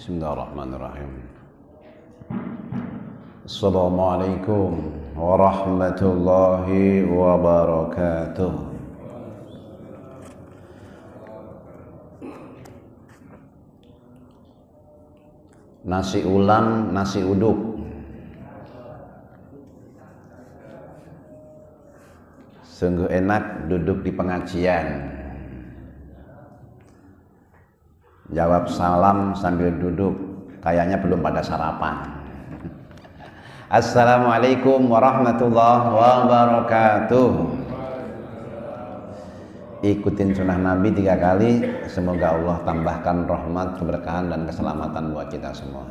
Bismillahirrahmanirrahim. Assalamualaikum warahmatullahi wabarakatuh. Nasi ulam, nasi uduk. Sungguh enak duduk di pengajian. Jawab salam sambil duduk, kayaknya belum pada sarapan. Assalamualaikum warahmatullahi wabarakatuh. Ikutin sunnah Nabi 3 kali, semoga Allah tambahkan rahmat, keberkahan dan keselamatan buat kita semua.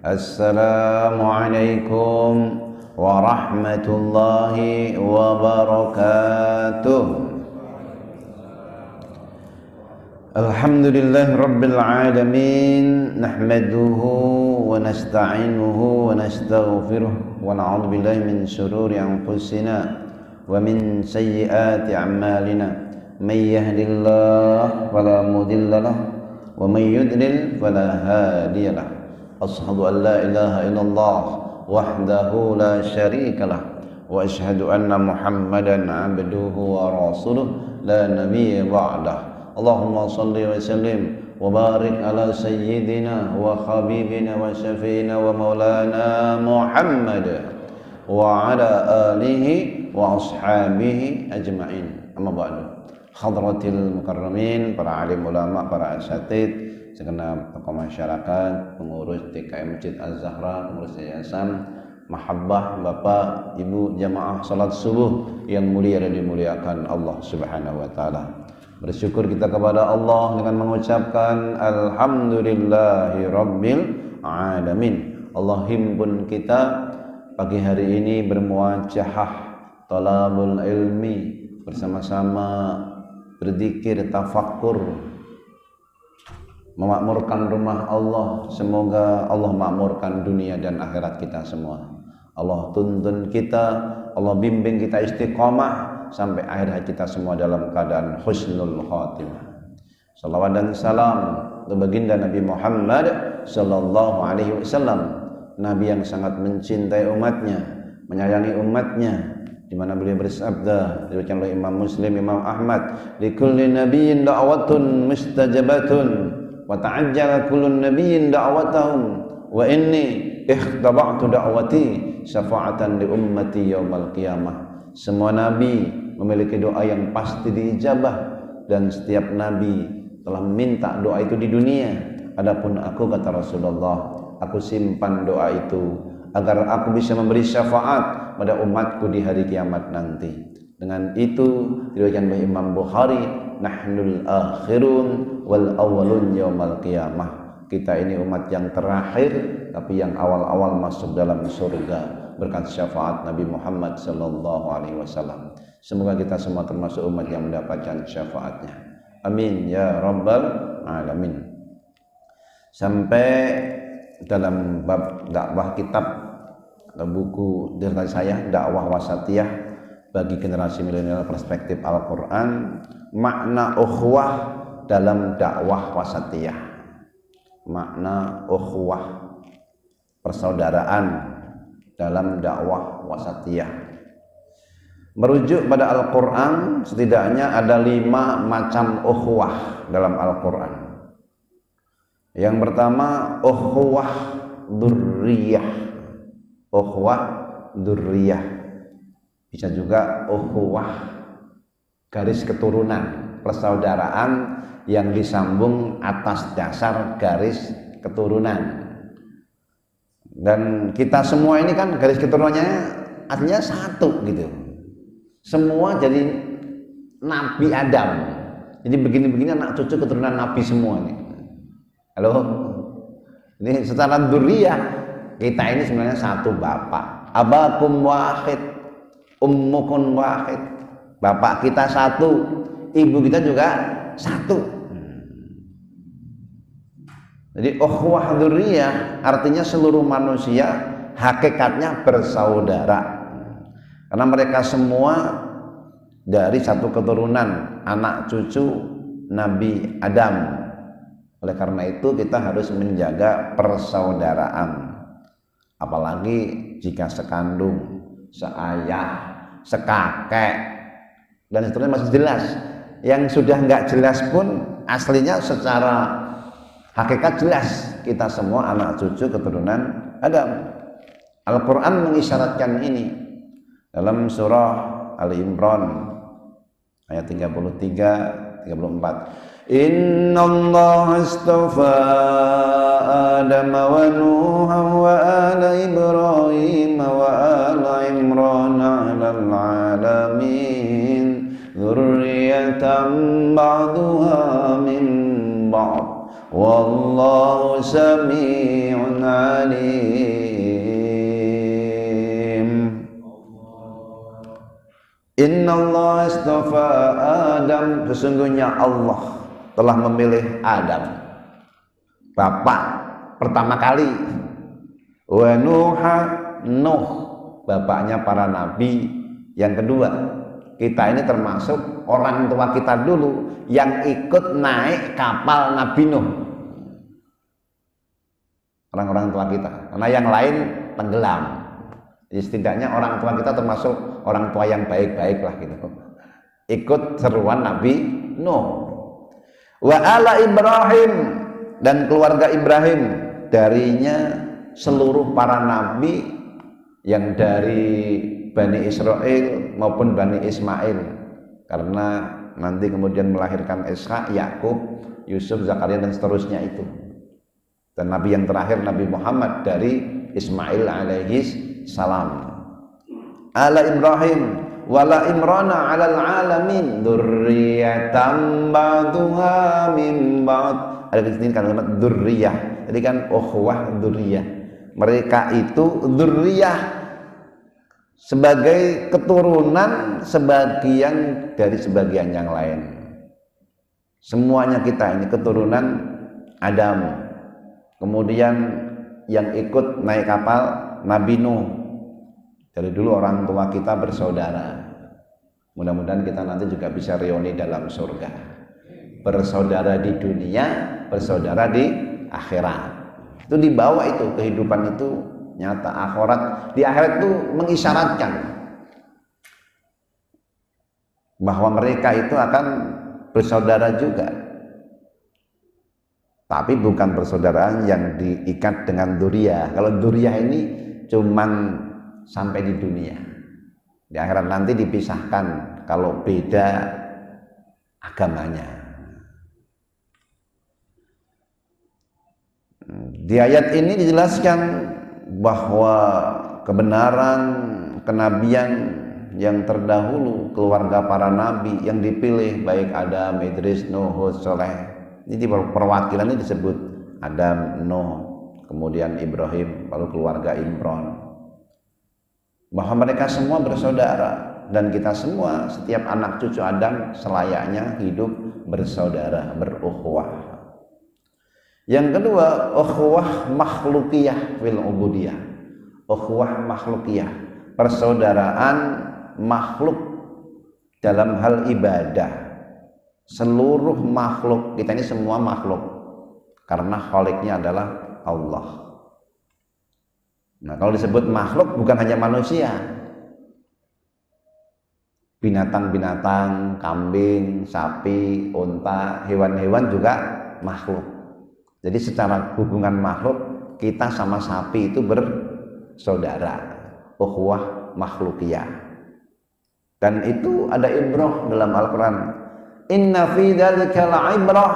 Assalamualaikum warahmatullahi wabarakatuh. Alhamdulillah Rabbil Alamin, nahmaduhu wa nasta'inuhu wa nastaghfiruh wa na'udzu billahi min shururi anfusina wa min sayyiati a'malina. May yahdihillahu fala mudilla lahu wa may yudlil fala hadiya lahu. Ashhadu an la ilaha illallah wahdahu la syarika lahu wa ashhadu anna Muhammadan 'abduhu wa rasuluh la nabiyya ba'dahu. Allahumma salli wa sallim wa barik ala sayyidina wa habibina wa syafiina wa maulana Muhammad wa ala alihi wa ashabihi ajma'in. Amma ba'du. Hadratil mukarramin, para alim ulama, para asatid, segenap tokoh masyarakat, pengurus TKM Masjid Az-Zahra, pengurus yayasan, mahabbah Bapak Ibu jamaah salat subuh yang mulia dan dimuliakan Allah Subhanahu wa taala. Bersyukur kita kepada Allah dengan mengucapkan Alhamdulillahi Rabbil Alamin. Allah himpun kita pagi hari ini bermuajahah talabul ilmi, bersama-sama berzikir, tafakkur, memakmurkan rumah Allah. Semoga Allah makmurkan dunia dan akhirat kita semua. Allah tuntun kita, Allah bimbing kita istiqomah sampai akhir hayat kita semua dalam keadaan husnul khatimah. Salawat dan salam untuk baginda Nabi Muhammad sallallahu alaihi wasallam, nabi yang sangat mencintai umatnya, menyayangi umatnya, di mana beliau bersabda, diriwayatkan oleh Imam Muslim, Imam Ahmad, likulli nabiyyin da'watun mustajabatun wa ta'ajjala kullu nabiyyin da'watahum wa inni ikhtaba'tu da'wati syafa'atan li ummati yaumal qiyamah. Semua nabi memiliki doa yang pasti diijabah, dan setiap nabi telah minta doa itu di dunia. Adapun aku, kata Rasulullah, aku simpan doa itu agar aku bisa memberi syafaat pada umatku di hari kiamat nanti. Dengan itu diriwayatkan oleh Imam Bukhari, nahnul akhirun wal awwalun yaumal qiyamah. Kita ini umat yang terakhir tapi yang awal-awal masuk dalam surga berkat syafaat Nabi Muhammad sallallahu alaihi wasallam. Semoga kita semua termasuk umat yang mendapatkan syafaatnya. Amin ya rabbal alamin. Sampai dalam bab dakwah kitab atau buku dari saya, dakwah wasatiyah bagi generasi milenial perspektif Al-Qur'an, makna ukhuwah dalam dakwah wasatiyah. Makna ukhuwah, persaudaraan dalam dakwah wasatiyah. Merujuk pada Al-Quran, setidaknya ada 5 macam ukhuwah dalam Al-Quran. Yang pertama, ukhuwah dzurriyyah. Ukhuwah dzurriyyah. Bisa juga ukhuwah garis keturunan, persaudaraan yang disambung atas dasar garis keturunan. Dan kita semua ini kan garis keturunannya artinya satu gitu. Semua jadi Nabi Adam. Jadi begini-begini anak cucu keturunan Nabi semua nih. Halo. Ini secara dzurriyyah kita ini sebenarnya satu bapak. Abakum wahid, ummukum wahid. Bapak kita satu, ibu kita juga satu. Jadi ukhuwah dzurriyyah artinya seluruh manusia hakikatnya bersaudara. Karena mereka semua dari satu keturunan anak cucu Nabi Adam. Oleh karena itu kita harus menjaga persaudaraan, apalagi jika sekandung, seayah, sekakek, dan seterusnya masih jelas. Yang sudah nggak jelas pun aslinya secara hakikat jelas, kita semua anak cucu keturunan Adam. Al-Quran mengisyaratkan ini dalam surah Ali Imran ayat 33, 34. Inna Allah astafa Adam wa Nuha wa ala Ibrahim wa ala Imran ala alamin dzurriyyatan ba'duha min ba'd wallahu sami'un alim. Inna Allah astafa Adam, sesungguhnya Allah telah memilih Adam, bapak pertama kali, wa Nuha, Nuh, bapaknya para nabi yang kedua. Kita ini termasuk orang tua kita dulu yang ikut naik kapal Nabi Nuh, orang-orang tua kita, karena yang lain tenggelam. Jadi setidaknya orang tua kita termasuk orang tua yang baik-baik lah gitu, ikut seruan Nabi Nuh. Wa ala Ibrahim, dan keluarga Ibrahim, darinya seluruh para nabi yang dari Bani Israel maupun Bani Ismail, karena nanti kemudian melahirkan Ishak, Yakub, Yusuf, Zakaria dan seterusnya itu. Dan nabi yang terakhir Nabi Muhammad dari Ismail alaihi salam. Ala Ibrahim wala Imrana alal alamin dzurriyyatan ba'duha min ba'd. Ada di sini kalimat dzurriyyah. Jadi kan ukhuwah dzurriyyah. Mereka itu dzurriyyah, sebagai keturunan sebagian dari sebagian yang lain. Semuanya kita ini keturunan Adam. Kemudian yang ikut naik kapal Nabi Nuh. Dari dulu orang tua kita bersaudara. Mudah-mudahan kita nanti juga bisa reuni dalam surga. Bersaudara di dunia, bersaudara di akhirat. Itu dibawa itu, kehidupan itu nyata. Akhirat, di akhirat itu mengisyaratkan bahwa mereka itu akan bersaudara juga, tapi bukan persaudaraan yang diikat dengan dzurriyyah. Kalau dzurriyyah ini cuman sampai di dunia, di akhirat nanti dipisahkan kalau beda agamanya. Di ayat ini dijelaskan bahwa kebenaran kenabian yang terdahulu, keluarga para nabi yang dipilih, baik Adam, Idris, Nuh, Hud, Soleh, ini perwakilan ini disebut Adam, Nuh, kemudian Ibrahim, lalu keluarga Imran, bahwa mereka semua bersaudara, dan kita semua, setiap anak cucu Adam selayaknya hidup bersaudara, berukhuwah. Yang kedua, ukhuwah makhlukiyah fil ubudiyah. Ukhuwah makhlukiyah, persaudaraan makhluk dalam hal ibadah. Seluruh makhluk, kita ini semua makhluk, karena khaliknya adalah Allah. Nah, kalau disebut makhluk bukan hanya manusia, binatang-binatang, kambing, sapi, unta, hewan-hewan juga makhluk. Jadi secara hubungan makhluk, kita sama sapi itu bersaudara, ukhuwah makhlukiyah. Dan itu ada ibrah dalam Al-Quran. Inna fi dzalika la'ibrah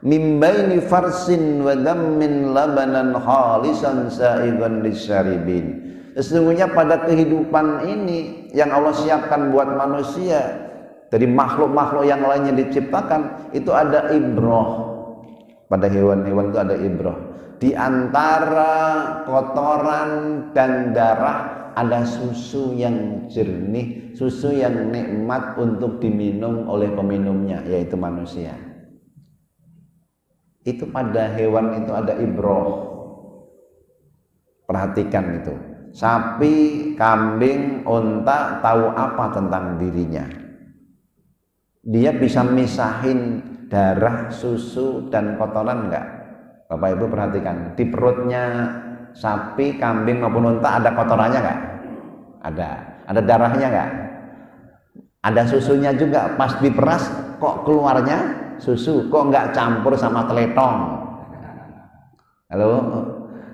min baini farsin wa dammin labanan khalisan sa'igan lisyaribin. Sesungguhnya pada kehidupan ini yang Allah siapkan buat manusia, dari makhluk-makhluk yang lainnya diciptakan, itu ada ibrah. Pada hewan-hewan itu ada ibrah. Di antara kotoran dan darah ada susu yang jernih, susu yang nikmat untuk diminum oleh peminumnya, yaitu manusia. Itu pada hewan itu ada ibrah. Perhatikan itu. Sapi, kambing, unta tahu apa tentang dirinya. Dia bisa misahin darah, susu, dan kotoran enggak? Bapak Ibu perhatikan, di perutnya sapi, kambing maupun unta ada kotorannya enggak? Ada darahnya enggak? Ada susunya juga. Pas diperas kok keluarnya susu, kok enggak campur sama teletong? Halo?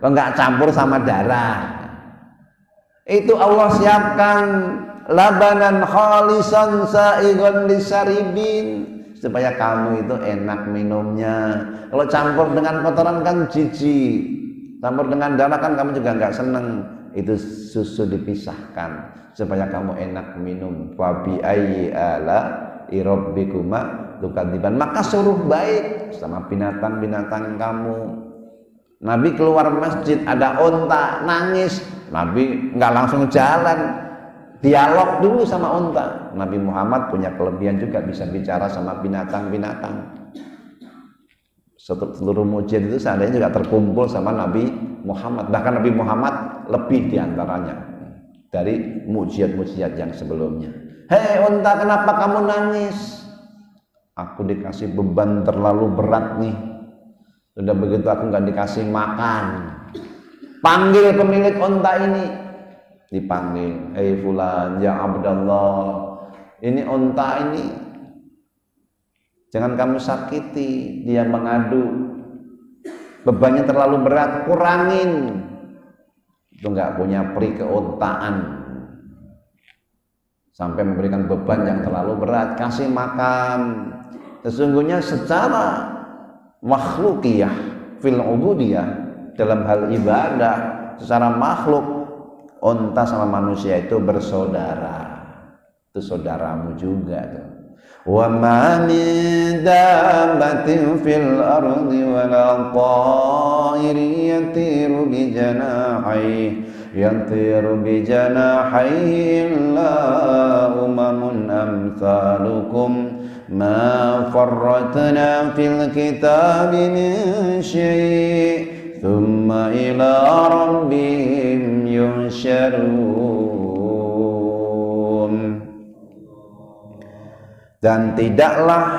Kok enggak campur sama darah? Itu Allah siapkan labanan khalisan sa'igon lisaribin, supaya kamu itu enak minumnya. Kalau campur dengan kotoran kan jijik, campur dengan darah kan kamu juga nggak seneng. Itu susu dipisahkan supaya kamu enak minum. Wa bi ayyi ala rabbikuma tukadziban. Maka suruh baik sama binatang-binatang kamu. Nabi keluar masjid ada onta nangis, Nabi nggak langsung jalan, dialog dulu sama onta. Nabi Muhammad punya kelebihan juga, bisa bicara sama binatang-binatang. Seluruh mujizat itu seandainya juga terkumpul sama Nabi Muhammad. Bahkan Nabi Muhammad lebih diantaranya dari mujizat-mujizat yang sebelumnya. Hei onta, kenapa kamu nangis? Aku dikasih beban terlalu berat nih. Sudah begitu aku nggak dikasih makan. Panggil pemilik onta ini. Dipanggil, hei fulan, ya Abdallah, ini onta ini jangan kamu sakiti, dia mengadu, bebannya terlalu berat, kurangin. Itu nggak punya peri keontaan, sampai memberikan beban yang terlalu berat. Kasih makan. Sesungguhnya secara makhlukiyah fil ubudiyah, dalam hal ibadah secara makhluk, onta sama manusia itu bersaudara. Itu saudaramu juga tuh. Wa ma min dabbatin fil ardi wala ta'irin yatiru bi janahihi illa umamun amsalukum ma farratna fil kitabi min syai' thumma ila rabbihim yuhsyarun. Dan tidaklah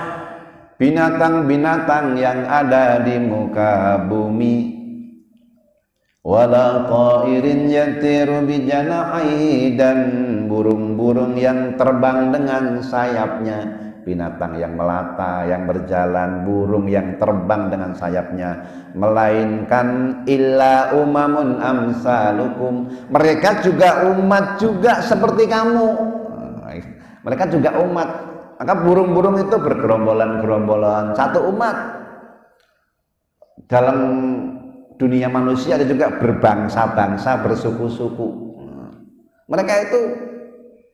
binatang-binatang yang ada di muka bumi wala qairin yatiru bi janahihi, dan burung-burung yang terbang dengan sayapnya. Binatang yang melata, yang berjalan, burung yang terbang dengan sayapnya, melainkan illa umamun amsalukum, mereka juga umat juga seperti kamu. Mereka juga umat. Maka burung-burung itu bergerombolan-gerombolan, satu umat. Dalam dunia manusia ada juga berbangsa-bangsa, bersuku-suku. Mereka itu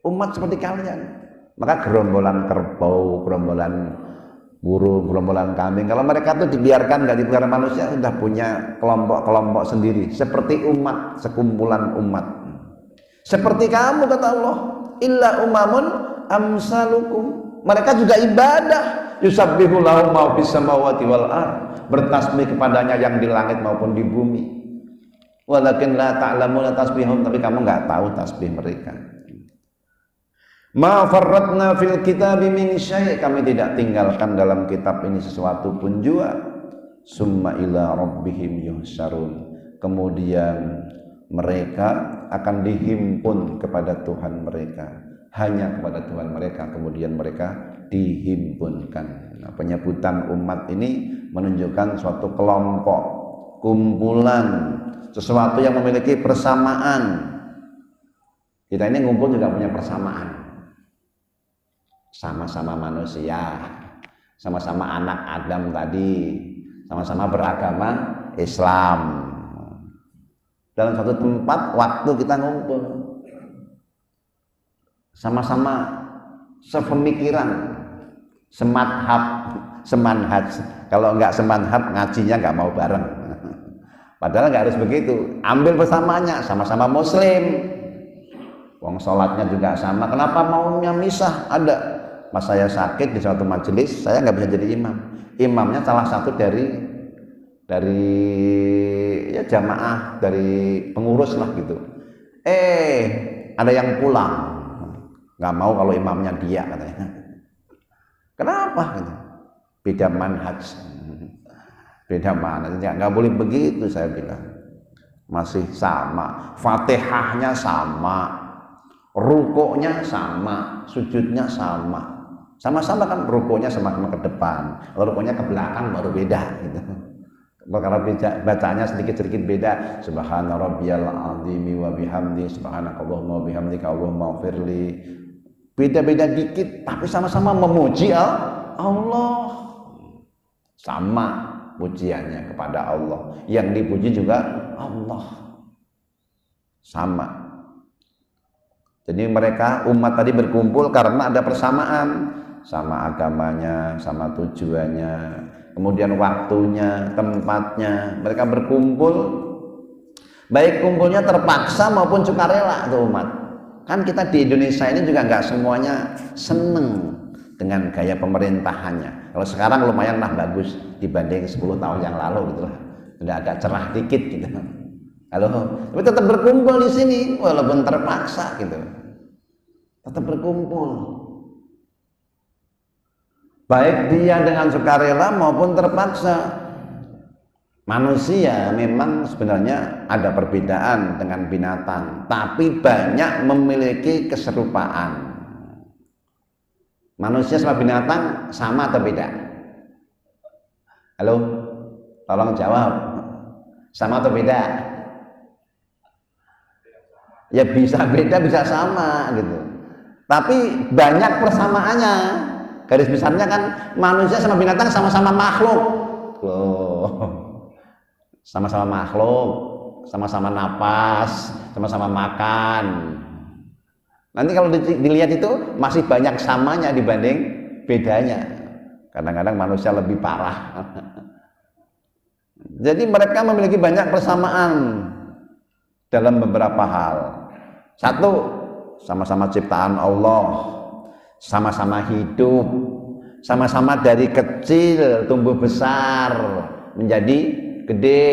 umat seperti kalian. Maka gerombolan kerbau, gerombolan burung, gerombolan kambing, kalau mereka itu dibiarkan, nggak dipelihara manusia, sudah punya kelompok-kelompok sendiri, seperti umat, sekumpulan umat. Seperti kamu, kata Allah, illa umamun amsalukum, mereka juga ibadah. Yusabbihu lahu ma fis samawati wal ard, bertasbih kepadanya yang di langit maupun di bumi. Walakin la ta'lamuna tasbihum, tapi kamu nggak tahu tasbih mereka. Ma farratna fil kitabi min syai', kami tidak tinggalkan dalam kitab ini sesuatu pun juga. Summa ila rabbihim yuhsyarun, kemudian mereka akan dihimpun kepada Tuhan mereka, hanya kepada Tuhan mereka, kemudian mereka dihimpunkan. Nah, penyebutan umat ini menunjukkan suatu kelompok, kumpulan, sesuatu yang memiliki persamaan. Kita ini ngumpul juga punya persamaan, sama-sama manusia, sama-sama anak Adam tadi, sama-sama beragama Islam. Dalam satu tempat waktu kita ngumpul, sama-sama sepemikiran, semanhaj. Kalau nggak semanhaj, ngajinya nggak mau bareng. Padahal nggak harus begitu. Ambil persamaannya, sama-sama Muslim, wong sholatnya juga sama. Kenapa maunya misah? Ada. Pas saya sakit di suatu majelis, saya nggak bisa jadi imam. Imamnya salah satu dari ya jamaah, dari pengurus lah gitu. Ada yang pulang, nggak mau kalau imamnya dia, katanya. Kenapa? Gitu. beda manhaj, beda manhaj. Nggak boleh begitu, saya bilang. Masih sama, Fatihahnya sama, rukuknya sama, sujudnya sama. Sama-sama kan, rukuknya sama-sama ke depan, rukuknya ke belakang baru beda gitu. Karena bacanya sedikit-sedikit beda. Subhana rabbiyal azimi wa bihamdi, subhanakallahumma wa bihamdika allahumma ighfirli. Beda-beda dikit tapi sama-sama memuji Allah. Sama pujiannya kepada Allah. Yang dipuji juga Allah. Sama. Jadi mereka umat tadi berkumpul karena ada persamaan, sama agamanya, sama tujuannya, kemudian waktunya, tempatnya. Mereka berkumpul, baik kumpulnya terpaksa maupun sukarela tuh umat. Kan kita di Indonesia ini juga nggak semuanya seneng dengan gaya pemerintahannya. Kalau sekarang lumayan lah bagus dibanding 10 tahun yang lalu gitu lah. Sudah agak cerah dikit gitu. Tapi tetap berkumpul di sini walaupun terpaksa gitu. Tetap berkumpul. Baik dia dengan sukarela maupun terpaksa. Manusia memang sebenarnya ada perbedaan dengan binatang, tapi banyak memiliki keserupaan. Manusia sama binatang sama atau beda? Halo? Tolong jawab. Sama atau beda? Ya bisa beda, bisa sama gitu. Tapi banyak persamaannya. Garis besarnya kan manusia sama binatang sama-sama makhluk. Loh. Sama-sama makhluk, sama-sama napas, sama-sama makan. Nanti kalau dilihat itu masih banyak samanya dibanding bedanya. Kadang-kadang manusia lebih parah. Jadi mereka memiliki banyak persamaan dalam beberapa hal. Satu, sama-sama ciptaan Allah, sama-sama hidup, sama-sama dari kecil tumbuh besar menjadi gede,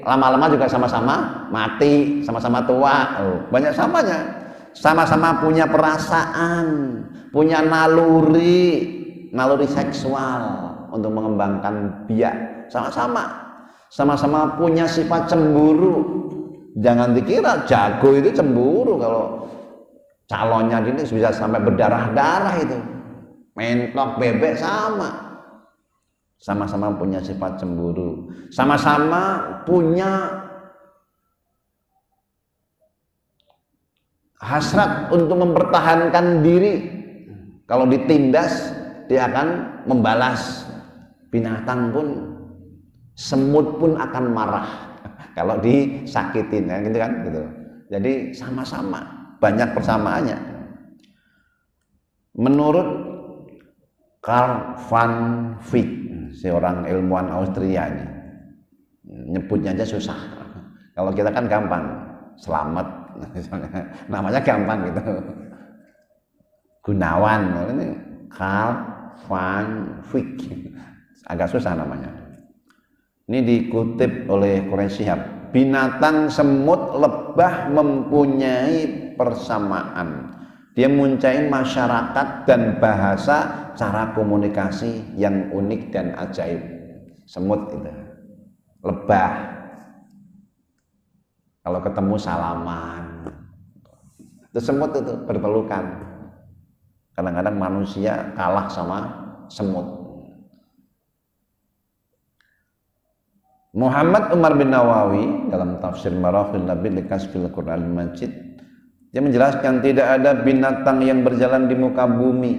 lama-lama juga sama-sama mati, sama-sama tua. Banyak samanya. Sama-sama punya perasaan, punya naluri seksual untuk mengembangkan biak. Sama-sama punya sifat cemburu. Jangan dikira jago itu cemburu, kalau calonnya ini bisa sampai berdarah-darah itu. Mentok bebek sama. Sama-sama punya sifat cemburu, sama-sama punya hasrat untuk mempertahankan diri. Kalau ditindas dia akan membalas. Binatang pun, semut pun akan marah kalau disakitin, ya, gitu kan gitu. Jadi sama-sama banyak persamaannya. Menurut Carl van Wyk, seorang ilmuwan Austria ini, nyebutnya aja susah. Kalau kita kan gampang, selamat, namanya gampang gitu. Gunawan, ini Carl van Wyk, agak susah namanya. Ini dikutip oleh Quraisy Shihab. Binatang, semut, lebah mempunyai persamaan. Dia mempunyai masyarakat dan bahasa, cara komunikasi yang unik dan ajaib. Semut itu, lebah, kalau ketemu salaman. Itu semut itu berpelukan. Kadang-kadang manusia kalah sama semut. Muhammad Umar bin Nawawi dalam tafsir Marakhil Nabi Likasfil Quran Majid, dia menjelaskan tidak ada binatang yang berjalan di muka bumi,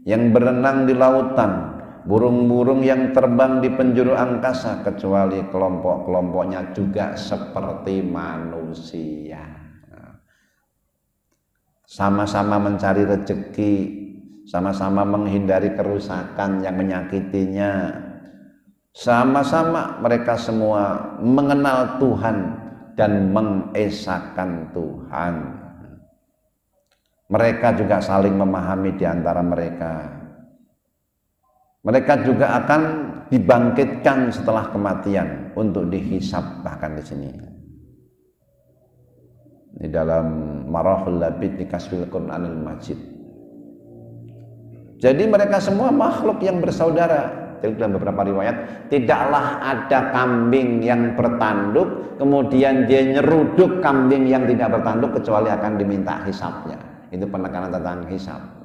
yang berenang di lautan, burung-burung yang terbang di penjuru angkasa, kecuali kelompok-kelompoknya juga seperti manusia. Sama-sama mencari rezeki, sama-sama menghindari kerusakan yang menyakitinya. Sama-sama mereka semua mengenal Tuhan dan mengesahkan Tuhan. Mereka juga saling memahami di antara mereka. Mereka juga akan dibangkitkan setelah kematian untuk dihisab, bahkan di sini. Di dalam Marahul Labid di Kasfil Quranil Majid. Jadi mereka semua makhluk yang bersaudara. dalam beberapa riwayat, tidaklah ada kambing yang bertanduk kemudian dia nyeruduk kambing yang tidak bertanduk kecuali akan diminta hisabnya. Itu penekanan tentang hisab.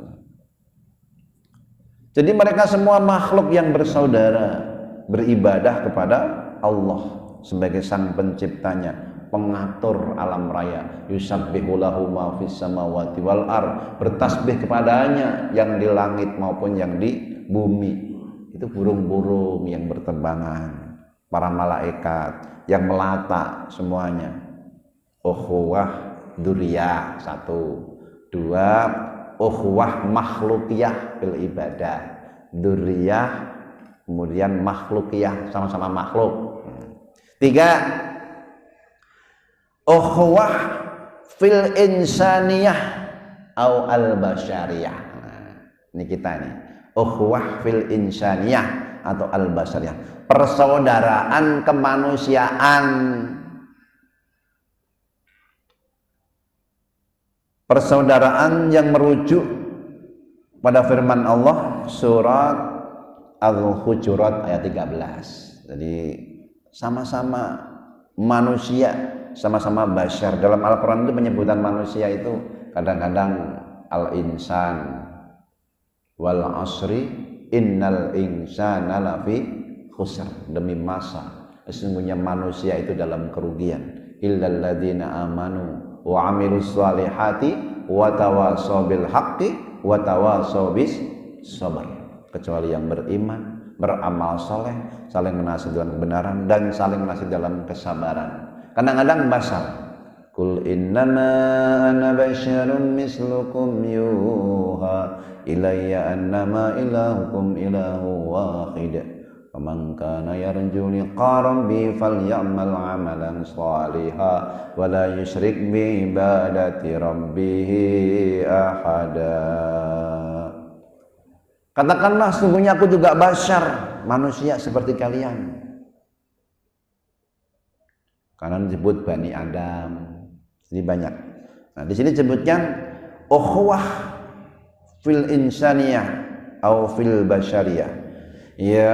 Jadi mereka semua makhluk yang bersaudara, beribadah kepada Allah sebagai sang penciptanya, pengatur alam raya. Yusabbihu lahu ma fis samawati wal ard, bertasbih kepadanya yang di langit maupun yang di bumi. Itu burung-burung yang berterbangan, para malaikat yang melata semuanya. Ukhuwah dzurriyyah, 1. 2, ukhuwah makhlukiyah bil ibadah. Dzurriyyah kemudian makhlukiyah, sama-sama makhluk. 3, ukhuwah fil insaniyah au al basyariyah. Ini kita nih, ukhuwah fil insaniyah atau al basyariyah, persaudaraan kemanusiaan. Persaudaraan yang merujuk pada firman Allah surat Al-Hujurat ayat 13. Jadi sama-sama manusia, sama-sama basyar. Dalam Al-Quran itu penyebutan manusia itu kadang-kadang al-insan, wal asri innal insana lafi khusr, demi masa sesungguhnya manusia itu dalam kerugian, illal ladzina amanu wa amilus solihati wa tawasaw bil haqqi wa tawasaw bis sabr, kecuali yang beriman, beramal soleh, saling menasihati dalam kebenaran dan saling menasihati dalam kesabaran. Kadang-kadang basar, kul innama ana basyarun mislukum yuha ilayya annama ilahukum ilahu wahid faman kana yarju liqa rabbi falyamal amalan shalihan wa la yusyrik bi ibadati rabbih ahada. Katakanlah sesungguhnya aku juga basyar, manusia seperti kalian. Karena disebut Bani Adam, jadi banyak. Nah, di sini disebutkan ukhuwah fil insaniyah atau fil basyariyah. Ya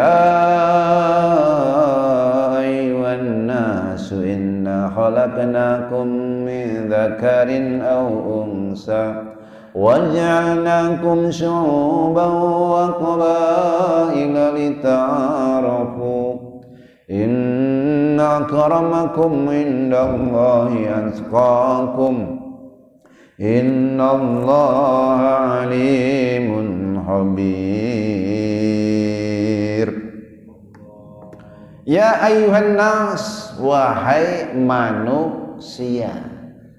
ayyuhan nasu inna khalaqnakum min dzakarin aw unsa waja'alnakum syu'uban wa qabaila lita'arafu inna akramakum indallahi atqakum innallaha alimun khabir. Ya ayyuhan nas, wahai manusia.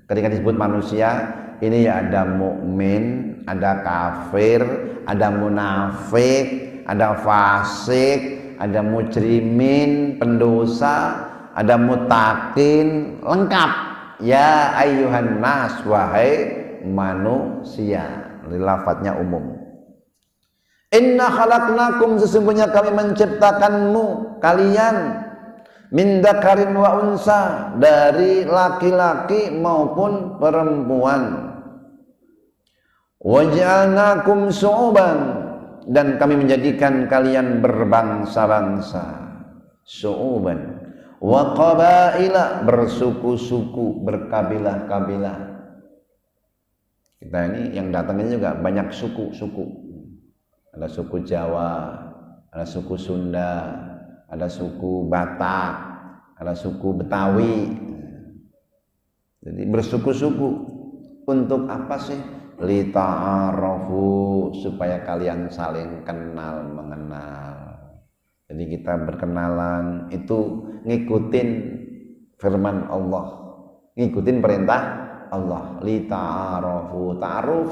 Ketika disebut manusia, ini ya ada mukmin, ada kafir, ada munafik, ada fasik, ada mujrimin, pendosa, ada mutakin, lengkap. Ya ayyuhan nas, wahai manusia. Lafadznya umum. Inna khalaqnakum, sesungguhnya kami menciptakanmu kalian, min dzakarin wa unsa, dari laki-laki maupun perempuan. Waja'alnakum syu'uban, dan kami menjadikan kalian berbangsa-bangsa. Syu'uban wa qabaila, bersuku-suku, berkabilah-kabilah. Kita ini yang datangnya juga banyak suku-suku. Ada suku Jawa, ada suku Sunda, ada suku Batak, ada suku Betawi. Jadi bersuku-suku. Untuk apa sih? Lita'arafu, supaya kalian saling kenal mengenal. Jadi kita berkenalan itu ngikutin firman Allah, ngikutin perintah Allah. Lita'arafu, ta'aruf,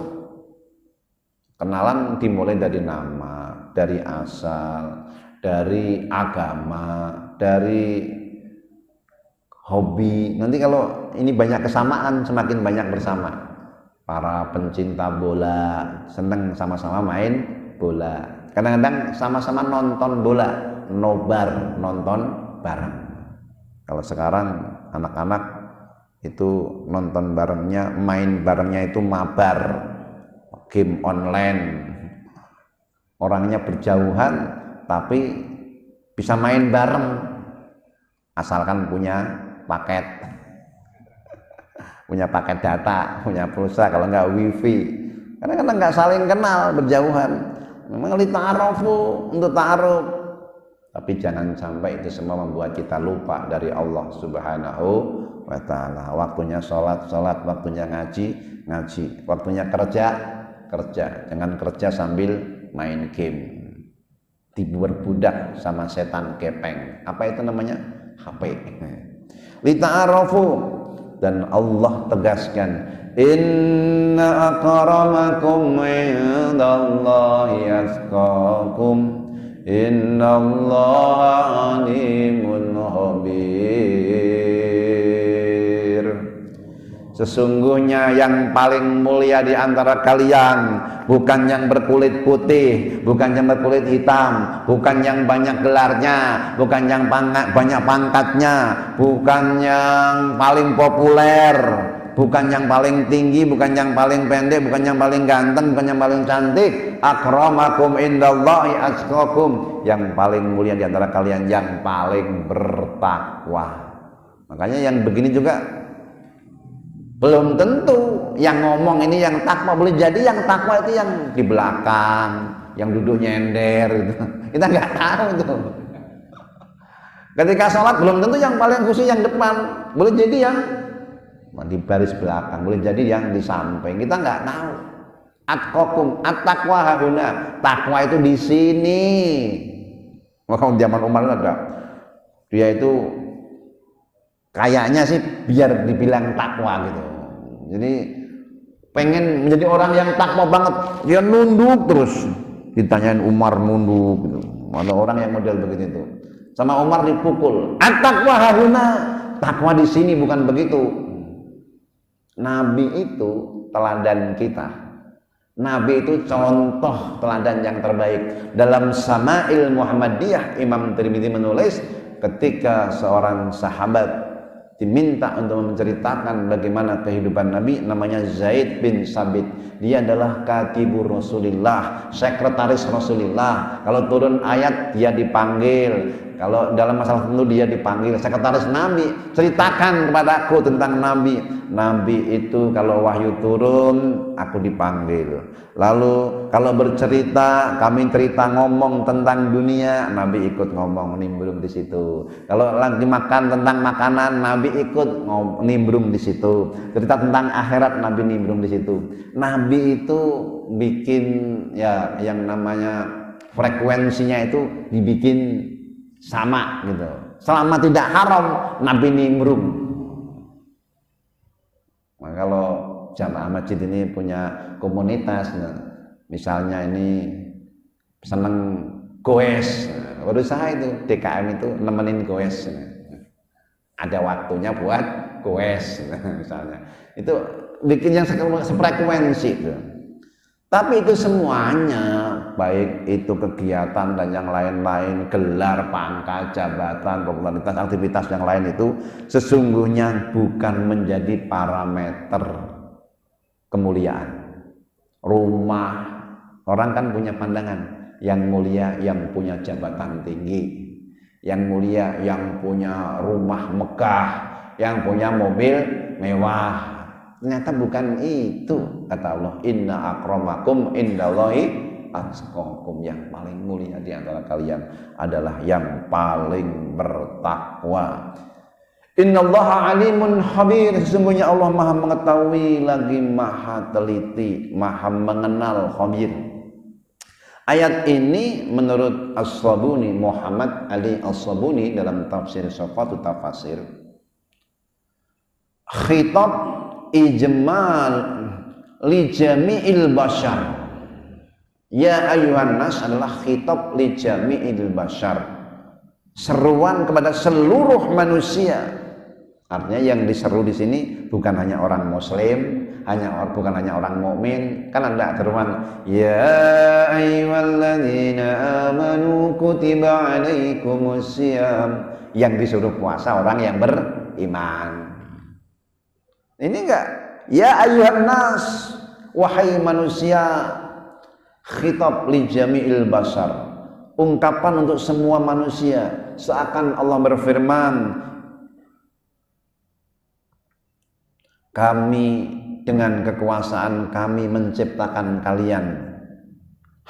kenalan dimulai dari nama, dari asal, dari agama, dari hobi. Nanti kalau ini banyak kesamaan, semakin banyak bersama. Para pencinta bola seneng sama-sama main bola. Kadang-kadang sama-sama nonton bola, nobar, nonton bareng. Kalau sekarang anak-anak itu nonton barengnya, main barengnya itu mabar, game online. Orangnya berjauhan tapi bisa main bareng asalkan punya paket punya paket data, punya pulsa, kalau nggak wifi. Karena nggak saling kenal, berjauhan. Memang lita'arofu, untuk ta'aruf. Tapi jangan sampai itu semua membuat kita lupa dari Allah Subhanahu wa ta'ala. Waktunya sholat, waktunya ngaji, waktunya kerja. Jangan kerja sambil main game, diberbudak sama setan kepeng. Apa itu namanya? HP. Lita'arofu. Dan Allah tegaskan, inna akramakum indallahi atqakum innallaha alimun khabir. Sesungguhnya yang paling mulia di antara kalian bukan yang berkulit putih, bukan yang berkulit hitam, bukan yang banyak gelarnya, bukan yang banyak pangkatnya, bukan yang paling populer, bukan yang paling tinggi, bukan yang paling pendek, bukan yang paling ganteng, bukan yang paling cantik. Akramakum indallahi atqakum, yang paling mulia di antara kalian yang paling bertakwa. Makanya yang begini juga belum tentu yang ngomong ini yang takwa, boleh jadi yang takwa itu yang di belakang, yang duduk nyender gitu. Kita nggak tahu tuh. Ketika sholat belum tentu yang paling khusyuk yang depan, boleh jadi yang di baris belakang, boleh jadi yang di samping. Kita nggak tahu. Atqakum, at-taqwa hahuna, takwa itu di sini. Maka zaman Umar ada, dia itu kayaknya sih biar dibilang takwa gitu. Jadi pengen menjadi orang yang takwa banget, dia nunduk terus. Ditanyain Umar nunduk gitu. Ada orang yang model begitu itu. Sama Umar dipukul. At-taqwa hahuna, takwa di sini bukan begitu. Nabi itu teladan kita. Nabi itu contoh teladan yang terbaik. Dalam Sama'il Muhammadiyah, Imam Tirmidzi menulis ketika seorang sahabat diminta untuk menceritakan bagaimana kehidupan Nabi, namanya Zaid bin Sabit. Dia adalah katibur Rasulillah, sekretaris Rasulillah. Kalau turun ayat dia dipanggil, kalau dalam masalah tertentu dia dipanggil. Sekretaris Nabi, ceritakan kepadaku tentang Nabi. Nabi itu kalau wahyu turun aku dipanggil. Lalu kalau bercerita, kami cerita ngomong tentang dunia, Nabi ikut ngomong, nimbrung di situ. Kalau lagi makan tentang makanan, Nabi ikut nimbrung di situ. Cerita tentang akhirat, Nabi nimbrung di situ. Nabi itu bikin ya yang namanya frekuensinya itu dibikin sama gitu. Selama tidak haram, Nabi nimbrung. Nah, kalau jamaah masjid ini punya komunitas, nah, misalnya ini seneng goes, berusaha itu DKM itu nemenin goes, ada waktunya buat goes, misalnya itu bikin yang sefrekuensi itu. Tapi itu semuanya, baik itu kegiatan dan yang lain-lain, gelar, pangkat, jabatan, popularitas, aktivitas yang lain itu sesungguhnya bukan menjadi parameter kemuliaan. Rumah, orang kan punya pandangan, yang mulia yang punya jabatan tinggi, yang mulia yang punya rumah megah, yang punya mobil mewah. Ternyata bukan itu, kata Allah, inna akramakum indallahi atqakum, yang paling mulia di antara kalian adalah yang paling bertakwa. Innallaha alimun khabir, sesungguhnya Allah maha mengetahui lagi maha teliti, maha mengenal, khabir. Ayat ini menurut As-Sabuni, Muhammad Ali As-Sabuni dalam tafsir Safatut Tafasir, khitab ijmal li jami'il bashar. Ya ayuhan nas adalah khitab li jami'il bashar, seruan kepada seluruh manusia. Artinya yang diseru di sini bukan hanya orang muslim, bukan hanya orang mukmin. Kan ada firman, ya ayyuhalladzina amanu kutiba alaikumusiyam, yang disuruh puasa orang yang beriman. Ini enggak, ya ayyuhan nas, wahai manusia, khitab li jami'il basar, ungkapan untuk semua manusia, seakan Allah berfirman, kami dengan kekuasaan kami menciptakan kalian,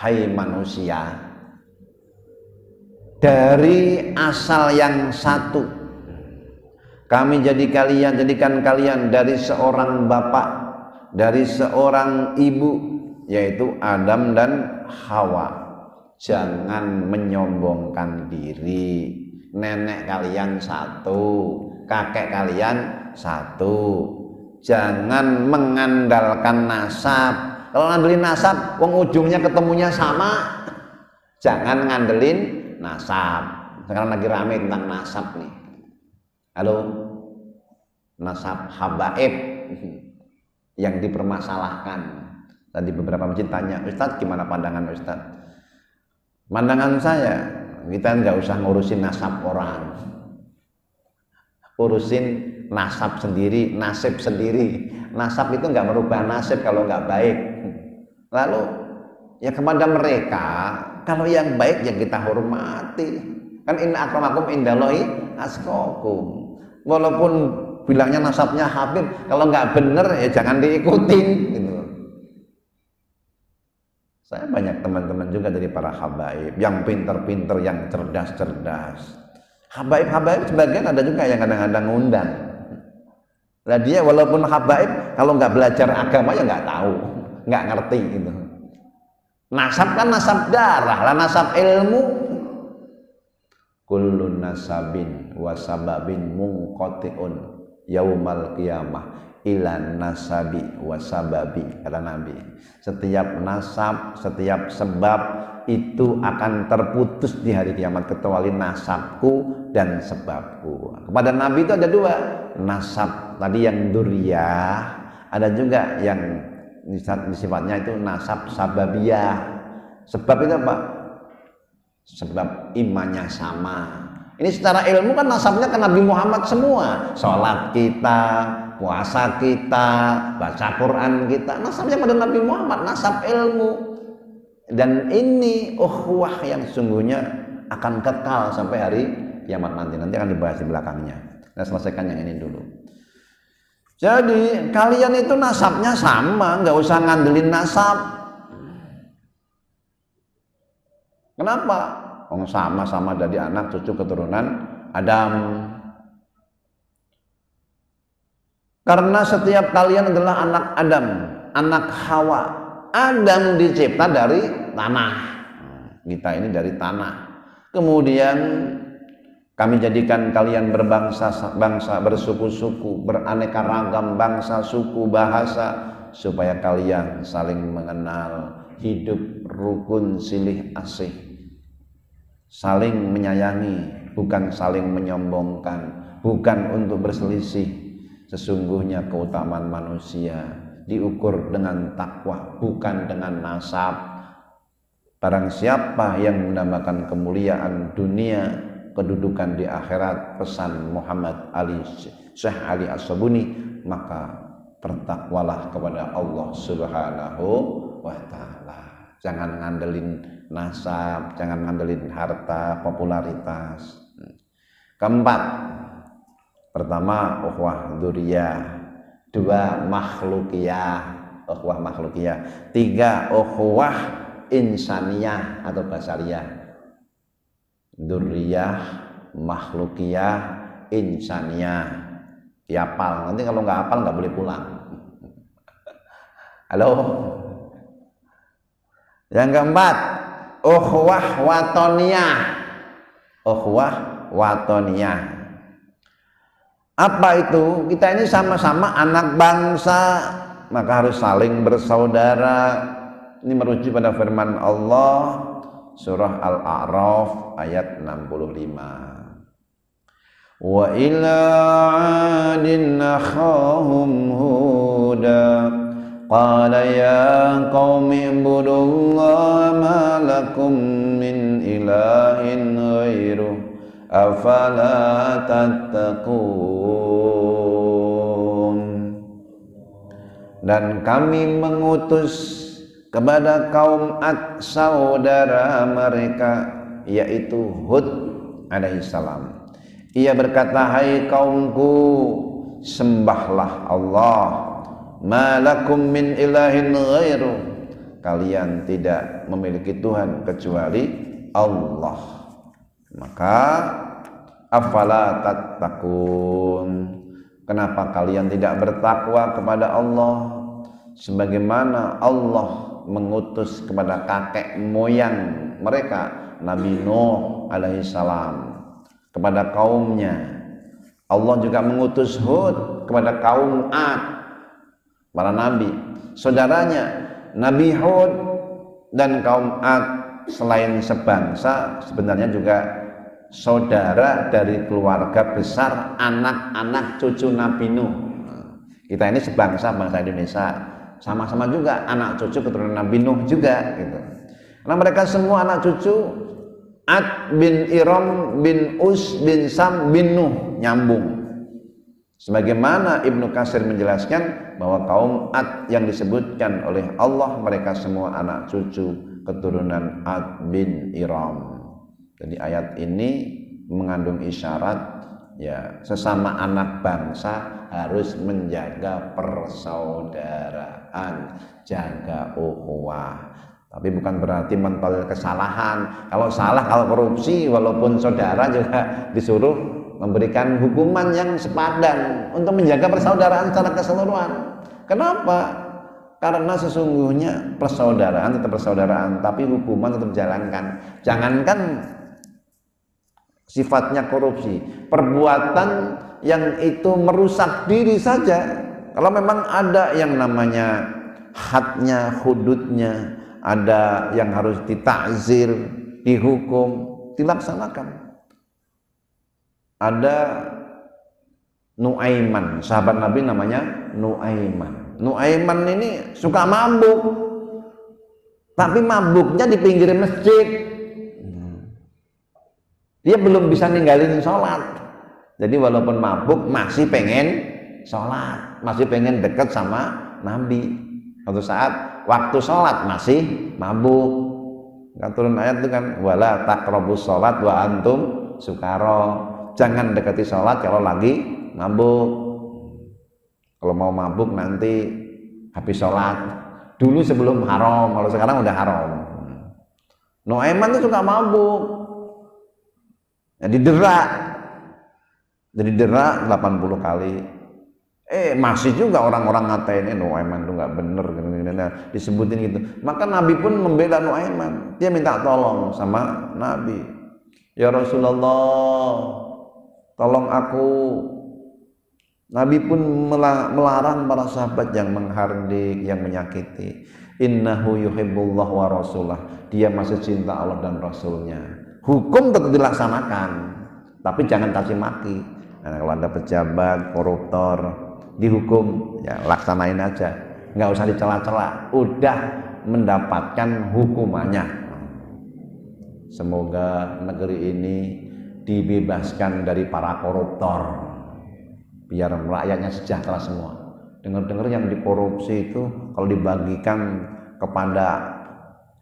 hai manusia, dari asal yang satu. Kami jadikan kalian dari seorang bapak, dari seorang ibu, yaitu Adam dan Hawa. Jangan menyombongkan diri. Nenek kalian satu, kakek kalian satu. Jangan mengandalkan nasab. Kalau ngandelin nasab, wong ujungnya ketemunya sama. Jangan ngandelin nasab. Sekarang lagi rame tentang nasab nih. Halo, nasab habaib yang dipermasalahkan. Tadi beberapa masjid tanya, Ustadz gimana pandangan Ustadz? Pandangan saya, kita nggak usah ngurusin nasab orang, urusin nasab sendiri, nasib sendiri. Nasab itu nggak merubah nasib kalau nggak baik. Lalu ya kepada mereka, kalau yang baik yang kita hormati. Kan inna akramakum indallahi atqakum. Walaupun bilangnya nasabnya Habib, kalau nggak bener ya jangan diikutin. Gitu. Saya banyak teman-teman juga dari para habaib yang pinter-pinter, yang cerdas-cerdas. Habaib sebagian ada juga yang kadang-kadang ngundang. Lah dia walaupun habaib, kalau nggak belajar agama ya nggak tahu, nggak ngerti gitu. Nasab kan nasab darah, lah nasab ilmu. Kullu nasabin wa sababin munqati'un yaumal qiyamah ila nasabi wa sababi, kata Nabi. Setiap nasab, setiap sebab itu akan terputus di hari kiamat kecuali nasabku dan sebabku. Kepada Nabi itu ada dua, nasab tadi yang duriyah, ada juga yang sifatnya itu nasab sababiyah. Sebab itu apa? Sebab imannya sama. Ini secara ilmu kan nasabnya ke Nabi Muhammad semua. Sholat kita, puasa kita, baca Quran kita, nasabnya pada Nabi Muhammad, nasab ilmu. Dan ini ukhuwah yang sungguhnya akan kekal sampai hari kiamat nanti. Nanti akan dibahas di belakangnya. Kita selesaikan yang ini dulu. Jadi kalian itu nasabnya sama, nggak usah ngandelin nasab. Kenapa? Oh, sama-sama dari anak cucu keturunan Adam. Karena setiap kalian adalah anak Adam, anak Hawa. Adam dicipta dari tanah. Kita ini dari tanah. Kemudian kami jadikan kalian berbangsa, bersuku-suku, beraneka ragam bangsa, suku, bahasa, supaya kalian saling mengenal, hidup rukun silih asih, saling menyayangi, bukan saling menyombongkan, bukan untuk berselisih. Sesungguhnya keutamaan manusia diukur dengan takwa, bukan dengan nasab. Barang siapa yang menambahkan kemuliaan dunia, kedudukan di akhirat, pesan Muhammad Ali Syekh Ali As-Sabuni, maka bertakwalah kepada Allah Subhanahu wa ta'ala. Jangan ngandelin nasab, jangan ngandelin harta, popularitas. Keempat, pertama ukhuwah dzurriyyah, dua makhlukiyah, ukhuwah makhlukiyah, tiga ukhuwah insaniyah atau basariyah. Dzurriyyah, makhlukiyah, insaniyah. Dihafal, nanti kalau nggak hafal nggak boleh pulang. Halo. Yang keempat, ukhuwah watoniyah. Ukhuwah watoniyah. Apa itu? Kita ini sama-sama anak bangsa, maka harus saling bersaudara. Ini merujuk pada firman Allah surah Al-A'raf ayat 65. Wa ila 'adin akhahum huda qala ya qaumi ibudullaha ma lakum min ilahin ghairuh afala tattaqun. Dan kami mengutus kepada kaum Ad saudara mereka yaitu Hud alaihissalam. Ia berkata, hai kaumku, sembahlah Allah, malakum min ilahin ghairu, kalian tidak memiliki Tuhan kecuali Allah, maka afala tattaqun, kenapa kalian tidak bertakwa kepada Allah sebagaimana Allah mengutus kepada kakek moyang mereka Nabi Nuh alaihissalam kepada kaumnya. Allah juga mengutus Hud kepada kaum Ad, para nabi saudaranya Nabi Hud dan kaum Ad selain sebangsa sebenarnya juga saudara dari keluarga besar anak-anak cucu Nabi Nuh. Kita ini sebangsa, bangsa Indonesia, sama-sama juga anak cucu keturunan Nabi Nuh juga gitu. Karena mereka semua anak cucu Ad bin Iram bin Us bin Sam bin Nuh, nyambung. Sebagaimana Ibnu Katsir menjelaskan bahwa kaum Ad yang disebutkan oleh Allah mereka semua anak cucu keturunan Ad bin Iram. Jadi ayat ini mengandung isyarat ya sesama anak bangsa harus menjaga persaudaraan, jaga ukhuwah. Tapi bukan berarti mentolerir kesalahan. Kalau salah, kalau korupsi, walaupun saudara juga disuruh memberikan hukuman yang sepadan untuk menjaga persaudaraan secara keseluruhan. Kenapa? Karena sesungguhnya persaudaraan tetap persaudaraan, tapi hukuman tetap jalankan. Jangankan sifatnya korupsi, perbuatan yang itu merusak diri saja. Kalau memang ada yang namanya hadnya, hududnya, ada yang harus ditakzir, dihukum, dilaksanakan. Ada Nuaiman, sahabat Nabi namanya Nuaiman. Nuaiman ini suka mabuk, tapi mabuknya di pinggir masjid. Dia belum bisa ninggalin sholat. Jadi walaupun mabuk masih pengen sholat, masih pengen dekat sama Nabi. Suatu saat waktu sholat masih mabuk, kan turun ayat itu kan, wala taqrabus sholat wa antum sukaro, jangan dekati sholat kalau lagi mabuk. Kalau mau mabuk nanti habis sholat, dulu sebelum haram, kalau sekarang udah haram. Nuaiman itu suka mabuk, ya didera 80 kali. Masih juga orang-orang ngatain Nuaiman itu nggak bener, disebutin gitu. Maka Nabi pun membela Nuaiman. Dia minta tolong sama Nabi, ya Rasulullah, tolong aku. Nabi pun melarang para sahabat yang menghardik, yang menyakiti. Innahu yuhibbullah wa rasulah, dia masih cinta Allah dan Rasulnya. Hukum tetap dilaksanakan, tapi jangan caci maki. Nah, kalau ada pejabat koruptor dihukum, ya laksanain aja, nggak usah dicela-cela, udah mendapatkan hukumannya. Semoga negeri ini dibebaskan dari para koruptor, biar rakyatnya sejahtera semua. Dengar-dengar yang dikorupsi itu kalau dibagikan kepada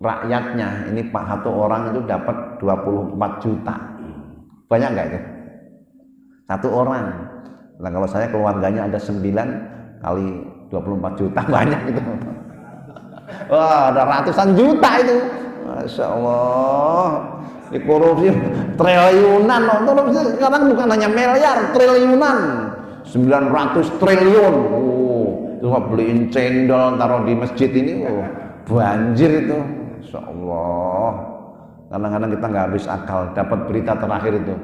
rakyatnya, ini Pak satu orang itu dapat 24 juta. Banyak nggak itu? Satu orang. Nah kalau saya keluarganya ada 9 kali 24 juta, banyak itu. Wah, ada ratusan juta itu. Masya Allah. Dikorupsi triliunan. Sekarang bukan hanya miliar, triliunan. 900 triliun. Itu beliin cendol taruh di masjid ini, banjir itu. Masya Allah. Kadang-kadang kita nggak habis akal. Dapat berita terakhir itu,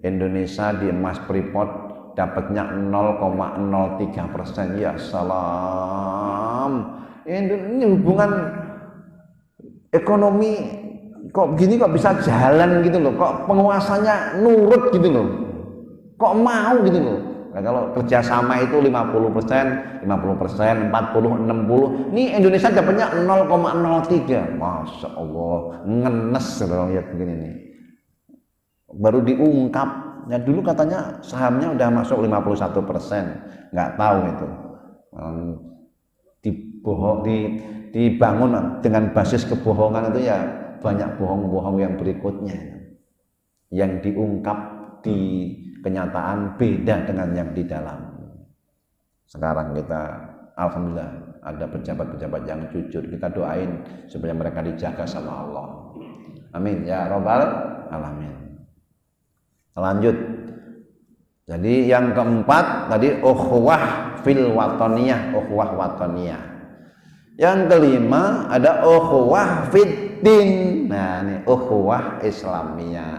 Indonesia di emas Freeport dapatnya 0,03%. Ya salam. Ini hubungan ekonomi kok begini, kok bisa jalan gitu loh, kok penguasanya nurut gitu loh, kok mau gitu loh. Nah, kalau kerjasama itu 50%, 40%, 40, 60, ini Indonesia dapatnya 0,03. Masya Allah, ngenes kalau lihat begini nih. Baru diungkap, ya dulu katanya sahamnya udah masuk 51%, nggak tahu itu. Dibangun dengan basis kebohongan itu ya banyak bohong-bohong yang berikutnya yang diungkap di kenyataan beda dengan yang di dalam. Sekarang kita alhamdulillah ada pejabat-pejabat yang jujur, kita doain supaya mereka dijaga sama Allah. Amin ya rabbal alamin. Lanjut. Jadi yang keempat tadi ukhuwah fil wataniyah, ukhuwah wataniyah. Yang kelima ada ukhuwah fiddin. Nah, ini ukhuwah Islamiyah.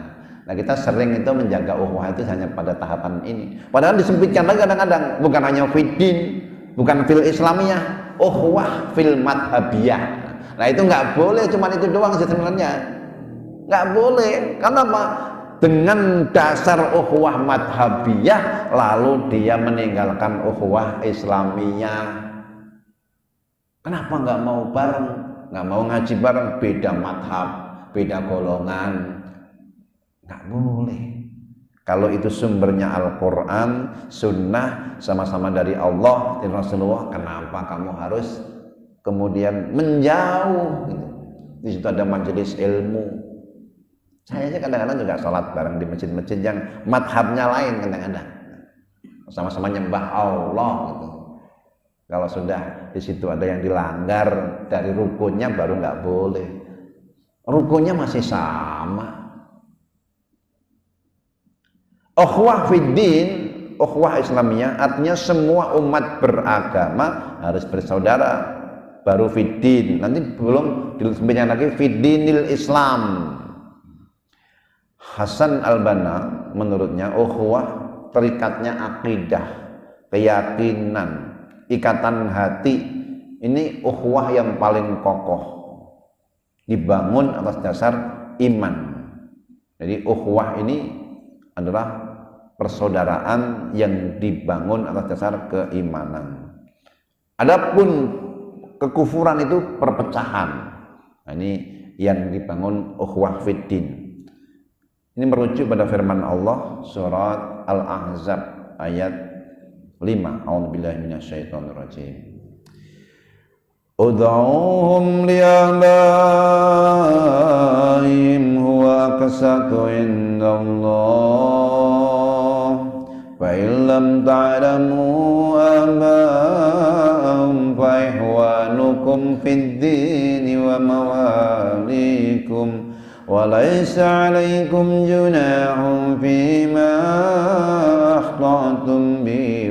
Nah, kita sering itu menjaga ukhuwah itu hanya pada tahapan ini. Padahal disempitkan lagi kadang-kadang, bukan hanya fiddin, bukan fil Islamiyah, ukhuwah fil madhabiyah. Nah, itu nggak boleh cuma itu doang sih sebenarnya. Nggak boleh. Karena apa? Dengan dasar ukhuwah madhabiyah lalu dia meninggalkan ukhuwah Islamiyah. Kenapa nggak mau bareng, nggak mau ngaji bareng, beda madhab, beda golongan? Nggak boleh. Kalau itu sumbernya Al-Quran, Sunnah, sama-sama dari Allah dan Rasulullah, kenapa kamu harus kemudian menjauh? Di situ ada majelis ilmu. Saya aja kadang-kadang juga sholat bareng di masjid-masjid yang madhabnya lain kadang-kadang, sama-sama nyembah Allah gitu. Kalau sudah di situ ada yang dilanggar dari rukunnya baru nggak boleh. Rukunnya masih sama. Ukhuwah fiddin, ukhuwah Islamiyah artinya semua umat beragama harus bersaudara. Baru fiddin, nanti belum disebutnya lagi fiddinil Islam. Hasan al-Banna menurutnya ukhuwah terikatnya akidah, keyakinan, ikatan hati, ini ukhuwah yang paling kokoh, dibangun atas dasar iman. Jadi ukhuwah ini adalah persaudaraan yang dibangun atas dasar keimanan. Adapun kekufuran itu perpecahan. Nah, ini yang dibangun ukhuwah fiddin. Ini merujuk pada firman Allah surat Al-Ahzab ayat 5. A'udzubillahi minasyaitonirrajim. Ud'uuhum li'abaihim huwa aqsatu indallah fa in lam ta'lamu aba'ahum fa ihwanukum fid dini wa mawalikum وليس عليكم جناح فيما أخطأتم به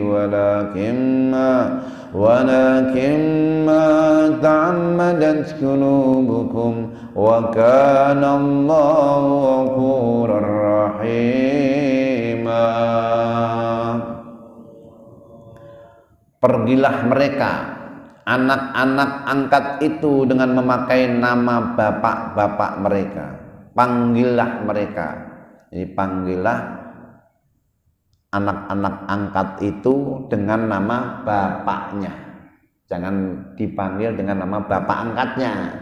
ولكن ما تعمدت قلوبكم وكان الله غفورا رحيما. Pergilah mereka anak-anak angkat itu dengan memakai nama bapak-bapak mereka. Panggillah mereka. Jadi panggillah anak-anak angkat itu dengan nama bapaknya. Jangan dipanggil dengan nama bapak angkatnya.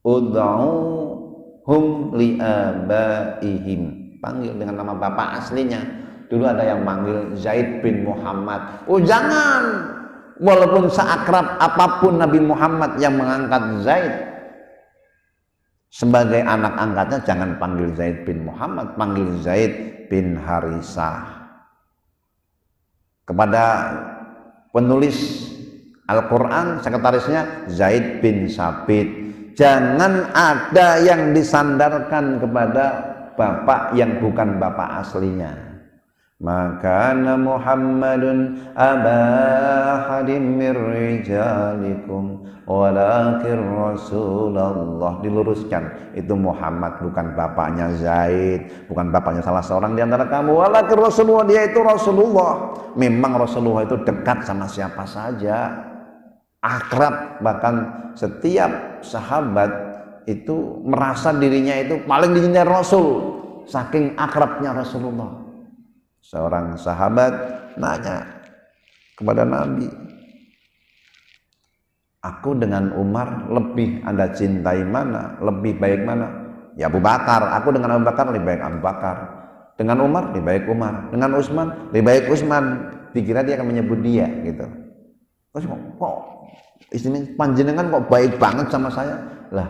Ud'uuhum li'abaihim. Panggil dengan nama bapak aslinya. Dulu ada yang manggil Zaid bin Muhammad. Oh jangan. Walaupun seakrab apapun Nabi Muhammad yang mengangkat Zaid sebagai anak angkatnya, jangan panggil Zaid bin Muhammad, panggil Zaid bin Harisah. Kepada penulis Al-Quran, sekretarisnya Zaid bin Sabit. Jangan ada yang disandarkan kepada bapak yang bukan bapak aslinya. Maka Muhammadun aba hadim mir rijalikum walakin Rasulullah. Diluruskan, itu Muhammad bukan bapaknya Zaid, bukan bapaknya salah seorang di antara kamu. Walakin Rasulullah, dia itu Rasulullah. Memang Rasulullah itu dekat sama siapa saja, akrab, bahkan setiap sahabat itu merasa dirinya itu paling dicintai Rasul, saking akrabnya Rasulullah. Seorang sahabat nanya kepada Nabi, aku dengan Umar lebih Anda cintai mana? Lebih baik mana? Ya Abu Bakar. Aku dengan Abu Bakar lebih baik Abu Bakar. Dengan Umar lebih baik Umar. Dengan Utsman lebih baik Utsman. Dikira dia akan menyebut dia gitu. Terus kok istimewa panjenengan kok baik banget sama saya? Lah,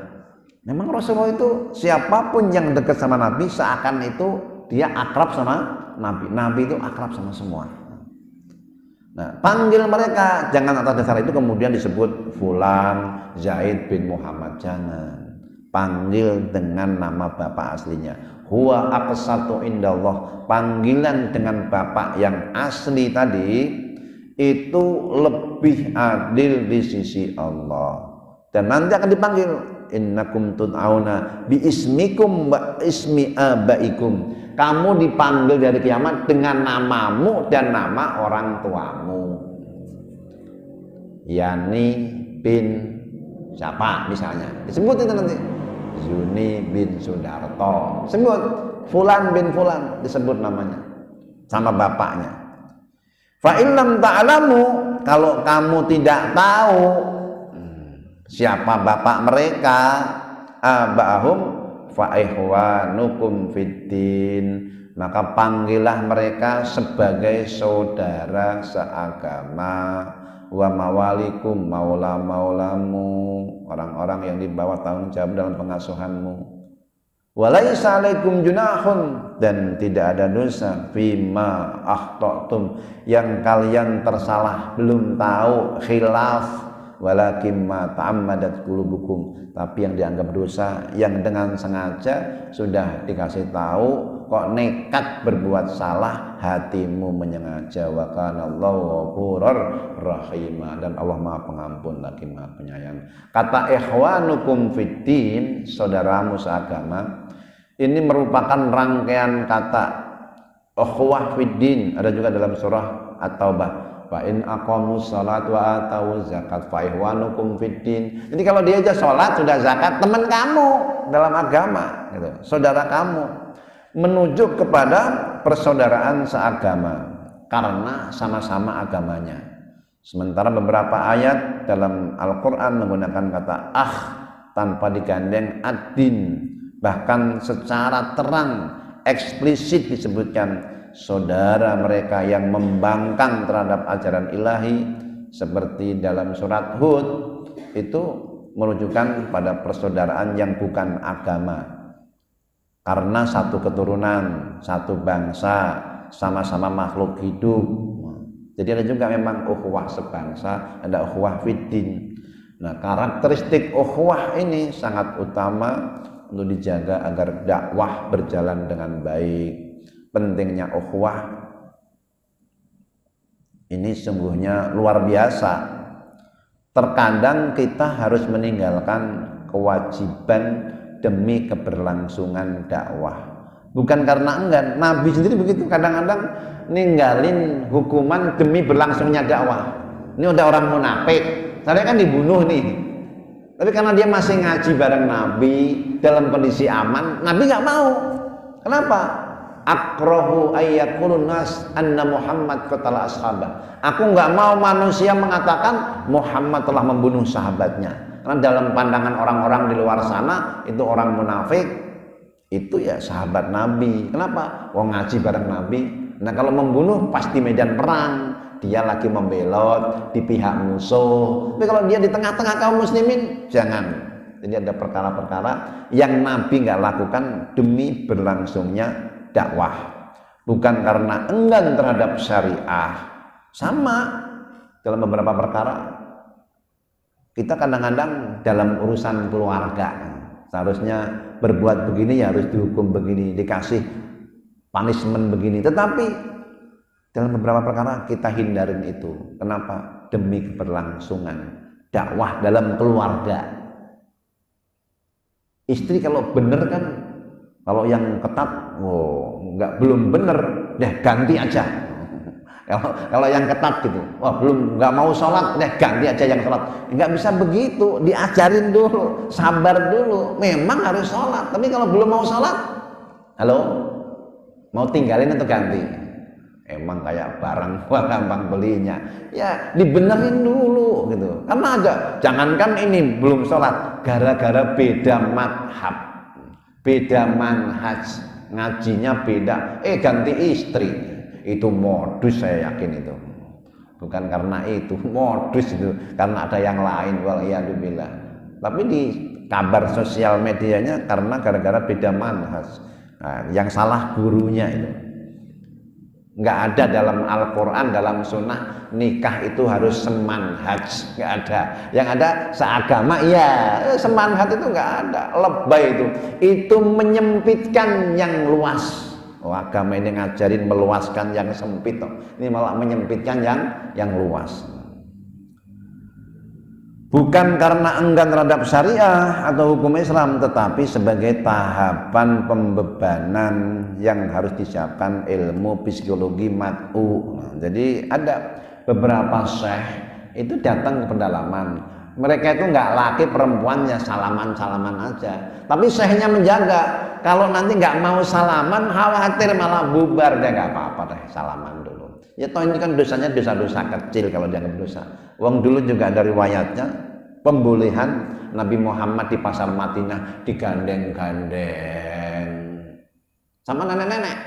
Memang Rasulullah itu siapapun yang dekat sama Nabi seakan itu dia akrab sama Nabi. Nabi itu akrab sama semua. Nah, panggil mereka, jangan atas dasar itu kemudian disebut Fulan, Zaid bin Muhammad, jangan. Panggil dengan nama bapak aslinya. Huwa aqsatu indallah. Panggilan dengan bapak yang asli tadi itu lebih adil di sisi Allah. Dan nanti akan dipanggil innakum tud'auna bi ismikum wa ismi abaikum. Kamu dipanggil dari kiamat dengan namamu dan nama orang tuamu. Yani bin siapa misalnya, disebut itu nanti Zuni bin Sudarto, sebut Fulan bin Fulan, disebut namanya sama bapaknya. Fa illam ta'lamu, kalau kamu tidak tahu siapa bapak mereka, abahum fa ihwanukum fiddin, maka panggillah mereka sebagai saudara seagama. Wa mawalikum, maula-maulamu, orang-orang yang di bawah tanggung jawab dalam pengasuhanmu. Walaisa alaikum junahun, dan tidak ada dosa fima akhtatum, yang kalian tersalah belum tahu, khilaf, walakin ma ta'ammadat qulubukum, tapi yang dianggap dosa yang dengan sengaja sudah dikasih tahu kok nekat berbuat salah, hatimu menyengaja. Wa kana Allahu ghafurur rahim, dan Allah Maha Pengampun lagi Maha Penyayang. Kata ikhwanukum fiddin, saudaramu seagama, ini merupakan rangkaian kata ukhuwah fiddin, ada juga dalam surah At-Taubah. Fa in aqamus salat wa atau zakat fa ihwanukum fiddin. Jadi kalau dia aja salat sudah zakat, teman kamu dalam agama gitu, saudara kamu, menuju kepada persaudaraan seagama karena sama-sama agamanya. Sementara beberapa ayat dalam Al-Qur'an menggunakan kata tanpa digandeng ad-din, bahkan secara terang eksplisit disebutkan saudara mereka yang membangkang terhadap ajaran ilahi, seperti dalam surat Hud, itu menunjukkan pada persaudaraan yang bukan agama, karena satu keturunan, satu bangsa, sama-sama makhluk hidup. Jadi ada juga memang ukhuwah sebangsa, ada ukhuwah fiddin. Nah, karakteristik ukhuwah ini sangat utama untuk dijaga agar dakwah berjalan dengan baik. Pentingnya ukhuwah ini sungguhnya luar biasa. Terkadang kita harus meninggalkan kewajiban demi keberlangsungan dakwah. Bukan karena enggan, Nabi sendiri begitu, kadang-kadang ninggalin hukuman demi berlangsungnya dakwah. Ini udah orang munafik, saya kan dibunuh nih, tapi karena dia masih ngaji bareng Nabi dalam kondisi aman, Nabi nggak mau. Kenapa? Akrahu ayyaqulun nas anna Muhammad qatala ashabah. Aku nggak mau manusia mengatakan Muhammad telah membunuh sahabatnya. Karena dalam pandangan orang-orang di luar sana itu orang munafik itu ya sahabat Nabi. Kenapa? Wong ngaji bareng Nabi. Nah, kalau membunuh pasti medan perang, dia lagi membelot di pihak musuh. Tapi kalau dia di tengah-tengah kaum muslimin, jangan. Jadi ada perkara-perkara yang Nabi nggak lakukan demi berlangsungnya dakwah, bukan karena enggan terhadap syariah. Sama dalam beberapa perkara, kita kadang-kadang dalam urusan keluarga seharusnya berbuat begini, ya harus dihukum begini, dikasih punishment begini, tetapi dalam beberapa perkara kita hindarin itu. Kenapa? Demi keberlangsungan dakwah dalam keluarga. Istri kalau bener kan, kalau yang ketat, belum bener, deh ganti aja. Kalau yang ketat gitu, nggak mau sholat, deh ganti aja yang sholat. Nggak bisa begitu, diajarin dulu, sabar dulu. Memang harus sholat, tapi kalau belum mau sholat, halo, mau tinggalin atau ganti? Emang kayak barang gampang belinya, ya dibenerin dulu gitu. Karena ada, jangankan ini belum sholat, gara-gara beda madhab, beda manhaj, ngajinya beda, ganti istri. Itu modus, saya yakin itu bukan karena itu modus, itu karena ada yang lain, waliyadzubillah. Tapi di kabar sosial medianya karena gara-gara beda manhaj. Nah, yang salah gurunya itu. Nggak ada dalam Al-Quran, dalam sunnah nikah itu harus semanhaj, nggak ada. Yang ada seagama, iya semanhaj itu nggak ada. Lebay itu menyempitkan yang luas. Oh, agama ini ngajarin meluaskan yang sempit, ini malah menyempitkan yang luas. Bukan karena enggan terhadap syariah atau hukum Islam, tetapi sebagai tahapan pembebanan yang harus disiapkan ilmu psikologi mat'u. Jadi ada beberapa syekh itu datang ke pedalaman. Mereka itu nggak laki perempuannya salaman-salaman aja. Tapi syekhnya menjaga. Kalau nanti nggak mau salaman, khawatir malah bubar. Dia nggak apa-apa deh, salaman dulu. Ya toh ini kan dosanya dosa-dosa kecil kalau dianggap dosa. Wong dulu juga ada riwayatnya pembolehan Nabi Muhammad di pasar Madinah digandeng-gandeng sama nenek-nenek.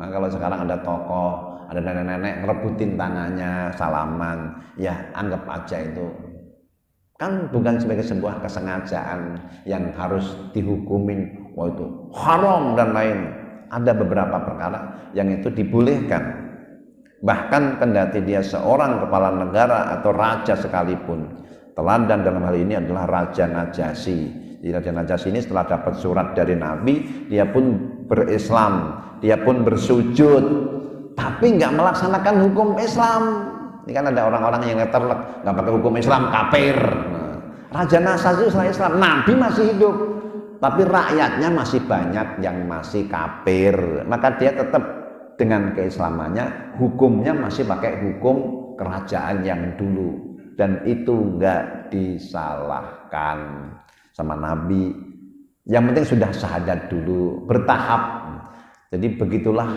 Nah kalau sekarang ada tokoh, ada nenek-nenek ngerebutin tangannya, salaman, ya anggap aja itu kan bukan sebagai sebuah kesengajaan yang harus dihukumin, wah itu haram dan lain. Ada beberapa perkara yang itu dibolehkan. Bahkan kendati dia seorang kepala negara atau raja sekalipun. Teladan dalam hal ini adalah Raja Najasyi. Jadi Raja Najasyi ini setelah dapat surat dari Nabi, dia pun berislam, dia pun bersujud, tapi nggak melaksanakan hukum Islam. Ini kan ada orang-orang yang ngeterlek, nggak pakai hukum Islam, kafir. Nah, Raja Najasyi setelah Islam, Nabi masih hidup, tapi rakyatnya masih banyak yang masih kafir. Maka dia tetap dengan keislamannya, hukumnya masih pakai hukum kerajaan yang dulu, dan itu enggak disalahkan sama Nabi. Yang penting sudah syahadat dulu, bertahap. Jadi begitulah,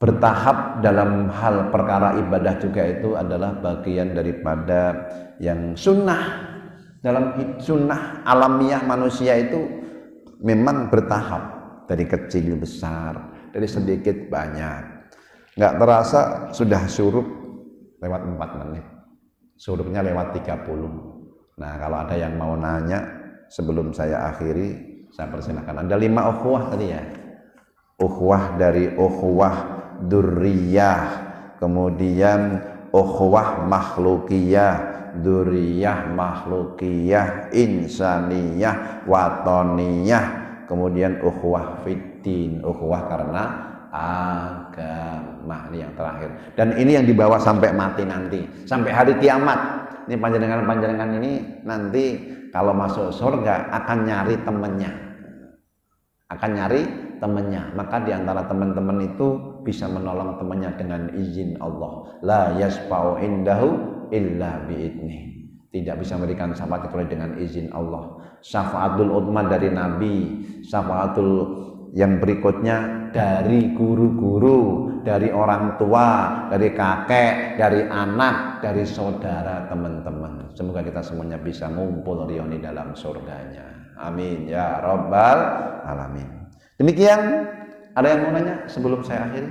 bertahap dalam hal perkara ibadah juga itu adalah bagian daripada yang sunnah. Dalam sunnah alamiah manusia itu memang bertahap, dari kecil besar, dari sedikit banyak. Nggak terasa sudah syuruk lewat 4 menit, syuruknya lewat 30. Nah kalau ada yang mau nanya sebelum saya akhiri, saya persilahkan. Ada 5 ukhuwah tadi ya, ukhuwah dari ukhuwah dzurriyyah, kemudian ukhuwah makhlukiyah, dzurriyyah makhlukiyah, insaniyah, watoniyah, kemudian ukhuwah fiddin, ukhuwah karena agama. Ini yang terakhir, dan ini yang dibawa sampai mati nanti, sampai hari kiamat. Ini panjenengan ini nanti kalau masuk surga akan nyari temannya, maka diantara teman-teman itu bisa menolong temannya dengan izin Allah. La yasfa'u indahu illa bi'idnih, tidak bisa memberikan syafaat kecuali dengan izin Allah. Syafaatul utma dari Nabi, syafaatul yang berikutnya dari guru-guru, dari orang tua, dari kakek, dari anak, dari saudara, teman-teman. Semoga kita semuanya bisa ngumpul rioni dalam surganya. Amin ya rabbal alamin. Demikian, ada yang mau nanya sebelum saya akhiri?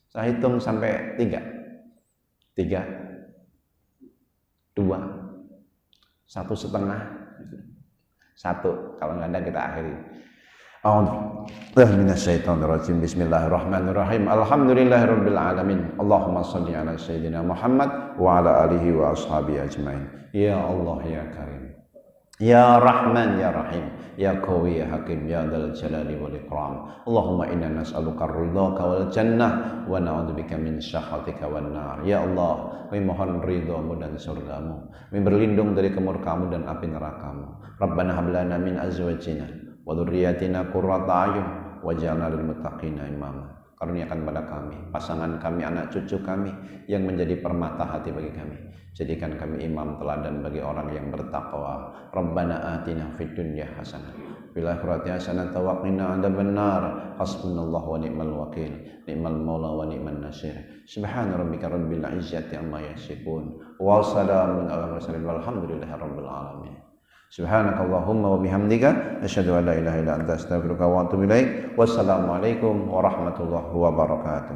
Saya hitung sampai 3, 2, 1,5, 1. Kalau nggak ada kita akhiri. A'udzubillahi Bismillahirrahmanirrahim. Alhamdulillahirabbil alamin. Allahumma shalli ala sayyidina Muhammad wa ala alihi wa ashabihi ajmain. Ya Allah ya Karim, ya Rahman ya Rahim, ya Qawi ya Hakim, ya Dzal Jalali wal Ikram. Allahumma inna nas'aluka ridhaka wal jannah wa na'udzubika min sakhatika wan nar. Ya Allah, kami mohon ridhamu dan surgamu, kami berlindung dari kemurkamu dan api nerakamu. Rabbana hab lana min azwajina wa dzurriyyatina qurrata a'yun waj'alna lil muttaqina imama. Karuniakan pada kami, pasangan kami, anak cucu kami yang menjadi permata hati bagi kami. Jadikan kami imam teladan bagi orang yang bertakwa. Rabbana atina fid dunya hasanah, fil akhirati hasanah wa qina adzabannar. Hasbunallahu wa ni'mal wakil, ni'mal maula wa ni'man nasir. Subhana rabbika rabbil izzati amma yasifun, wa salamun alal mursalin walhamdulillahi rabbil alamin. Subhanakallahumma wa bihamdika asyhadu an la ilaha illa anta astaghfiruka wa atubu ilaik. Wassalamualaikum warahmatullahi wabarakatuh.